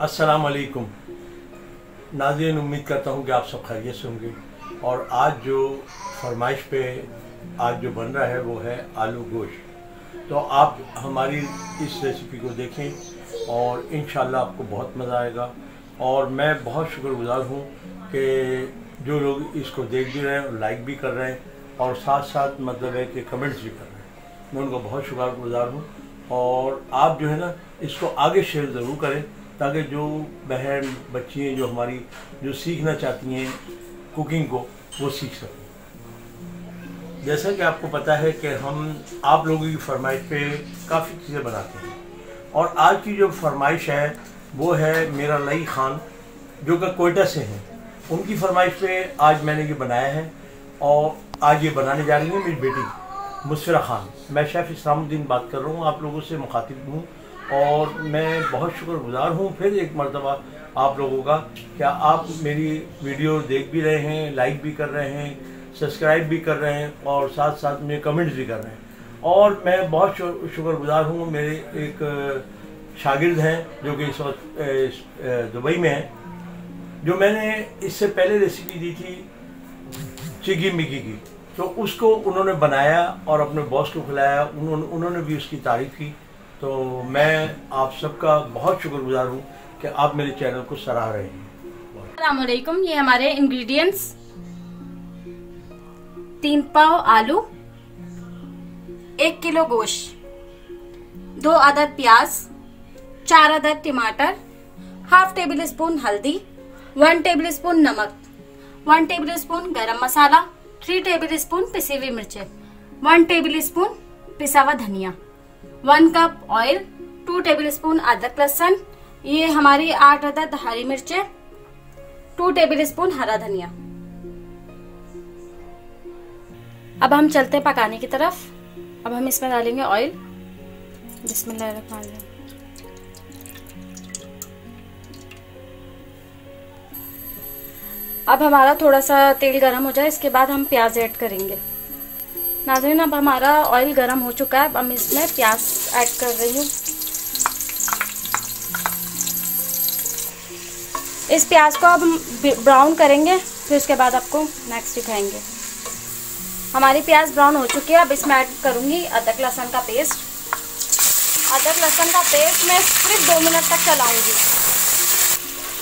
अस्सलाम वालेकुम नाज़रीन, उम्मीद करता हूँ कि आप सब खैरियत से होंगे। और आज जो फरमाइश पे आज जो बन रहा है वो है आलू गोश्त। तो आप हमारी इस रेसिपी को देखें और इंशाल्लाह आपको बहुत मज़ा आएगा। और मैं बहुत शुक्रगुज़ार हूँ कि जो लोग इसको देख भी रहे हैं और लाइक भी कर रहे हैं और साथ साथ मतलब है कि कमेंट्स भी कर रहे हैं। मैं उनको बहुत शुक्रगुज़ार हूँ। और आप जो है ना इसको आगे शेयर ज़रूर करें ताकि जो बहन बच्ची हैं जो हमारी जो सीखना चाहती हैं कुकिंग को वो सीख सकें। जैसा कि आपको पता है कि हम आप लोगों की फरमाइश पे काफ़ी चीज़ें बनाते हैं और आज की जो फरमाइश है वो है मेरा लई खान जो कि कोयटा से हैं। उनकी फरमाइश पे आज मैंने ये बनाया है और आज ये बनाने जा रही है मेरी बेटी मुस्फिरा खान। मैं शेफ़ इस्लामुद्दीन बात कर रहा हूँ, आप लोगों से मुखातिब हूँ और मैं बहुत शुक्रगुज़ार हूँ फिर एक मरतबा आप लोगों का। क्या आप मेरी वीडियो देख भी रहे हैं, लाइक भी कर रहे हैं, सब्सक्राइब भी कर रहे हैं और साथ साथ में कमेंट्स भी कर रहे हैं। और मैं बहुत शुक्रगुज़ार हूँ, मेरे एक शागिर्द हैं जो कि इस वक्त दुबई में हैं, जो मैंने इससे पहले रेसिपी दी थी चिगी मिगी की, तो उसको उन्होंने बनाया और अपने बॉस को खिलाया, उन्होंने भी उसकी तारीफ़ की। तो मैं आप सबका बहुत शुक्रगुजार हूँ कि आप मेरे चैनल को सराह रहे हैं। अस्सलाम वालेकुम। ये हमारे इंग्रेडिएंट्स 3 पाव आलू, 1 किलो गोश्त, 2 अदद प्याज, 4 अदद टमाटर, हाफ टेबल स्पून हल्दी, 1 टेबल स्पून नमक, 1 टेबल स्पून गरम मसाला, 3 टेबल स्पून पिसी हुई मिर्चें, 1 टेबल स्पून पिसा हुआ धनिया, 1 कप ऑयल, 2 टेबल स्पून अदरक लहसुन, ये हमारी 8 अदद हरी मिर्चें, 2 टेबल स्पून हरा धनिया। अब हम चलते हैं पकाने की तरफ। अब हम इसमें डालेंगे ऑयल। बिस्मिल्लाहिर्रहमानिर्रहीम। अब हमारा थोड़ा सा तेल गरम हो जाए, इसके बाद हम प्याज ऐड करेंगे। नाज़रीन, अब हमारा ऑयल गरम हो चुका है, अब हम इसमें प्याज ऐड कर रही हूँ। इस प्याज को अब हम ब्राउन करेंगे, फिर उसके बाद आपको नेक्स्ट दिखाएंगे। हमारी प्याज ब्राउन हो चुकी है, अब इसमें ऐड करूँगी अदरक लहसुन का पेस्ट। अदरक लहसुन का पेस्ट मैं सिर्फ 2 मिनट तक चलाऊँगी।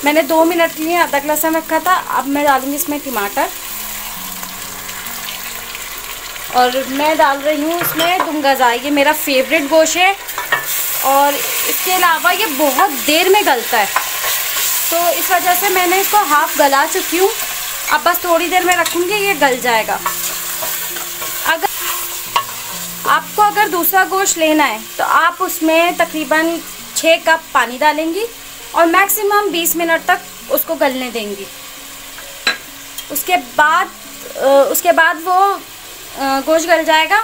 मैंने 2 मिनट के लिए अदरक लहसुन रखा था। अब मैं डालूँगी इसमें टमाटर और मैं डाल रही हूँ इसमें दुमगज़ा। ये मेरा फेवरेट गोश्त है और इसके अलावा ये बहुत देर में गलता है, तो इस वजह से मैंने इसको हाफ गला चुकी हूँ। अब बस थोड़ी देर में रखूँगी, ये गल जाएगा। अगर दूसरा गोश्त लेना है तो आप उसमें तकरीबन 6 कप पानी डालेंगी और मैक्सिमम 20 मिनट तक उसको गलने देंगी। उसके बाद वो गोश्त गल जाएगा।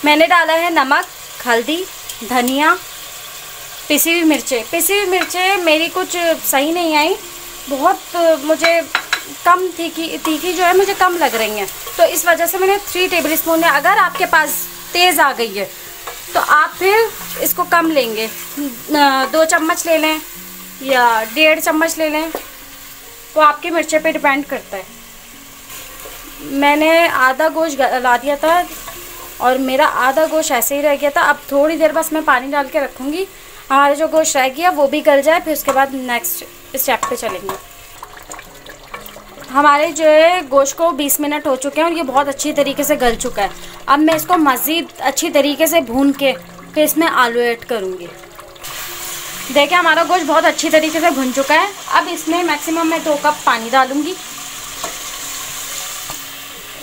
मैंने डाला है नमक, हल्दी, धनिया, पिसी हुई मिर्चें। पिसी हुई मिर्चें मेरी कुछ सही नहीं आई, बहुत मुझे कम तीखी जो है मुझे कम लग रही हैं, तो इस वजह से मैंने 3 टेबल स्पून है। अगर आपके पास तेज़ आ गई है तो आप फिर इसको कम लेंगे, 2 चम्मच ले लें या 1.5 चम्मच ले लें, वो आपकी मिर्चें पे डिपेंड करता है। मैंने आधा गोश्त गला दिया था और मेरा आधा गोश्त ऐसे ही रह गया था। अब थोड़ी देर बस मैं पानी डाल के रखूँगी, हमारा जो गोश्त रह गया वो भी गल जाए, फिर उसके बाद नेक्स्ट स्टेप पे चलेंगे। हमारे जो है गोश्त को 20 मिनट हो चुके हैं और ये बहुत अच्छी तरीके से गल चुका है। अब मैं इसको मज़ीद अच्छी तरीके से भून के फिर इसमें आलू ऐड करूँगी। देखिए हमारा गोश्त बहुत अच्छी तरीके से भुन चुका है। अब इसमें मैक्सिमम मैं 2 कप पानी डालूँगी।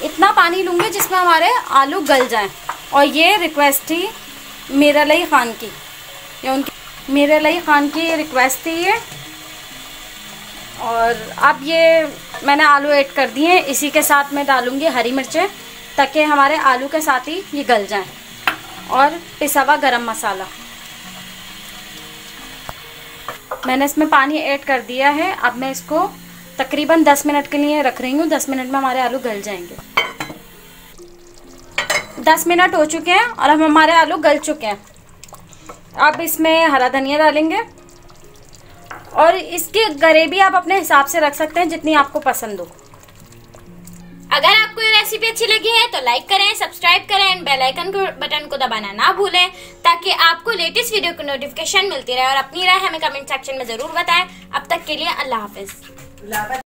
इतना पानी लूँगी जिसमें हमारे आलू गल जाएं। और ये रिक्वेस्ट थी मेरा लई खान की, मेरे लई खान की रिक्वेस्ट थी ये। और अब ये मैंने आलू ऐड कर दिए हैं, इसी के साथ मैं डालूँगी हरी मिर्चें ताकि हमारे आलू के साथ ही ये गल जाएं, और पिसा हुआ गरम मसाला। मैंने इसमें पानी ऐड कर दिया है। अब मैं इसको तकरीबन 10 मिनट के लिए रख रही हूँ। 10 मिनट में हमारे आलू गल जाएंगे। 10 मिनट हो चुके हैं और अब हमारे आलू गल चुके हैं। अब इसमें हरा धनिया डालेंगे और इसके ग्रेवी आप अपने हिसाब से रख सकते हैं जितनी आपको पसंद हो। अगर आपको ये रेसिपी अच्छी लगी है तो लाइक करें, सब्सक्राइब करें एंड बेल आइकन को बटन को दबाना ना भूलें ताकि आपको लेटेस्ट वीडियो की नोटिफिकेशन मिलती रहे। और अपनी राय हमें कमेंट सेक्शन में जरूर बताएं। अब तक के लिए अल्लाह हाफिज।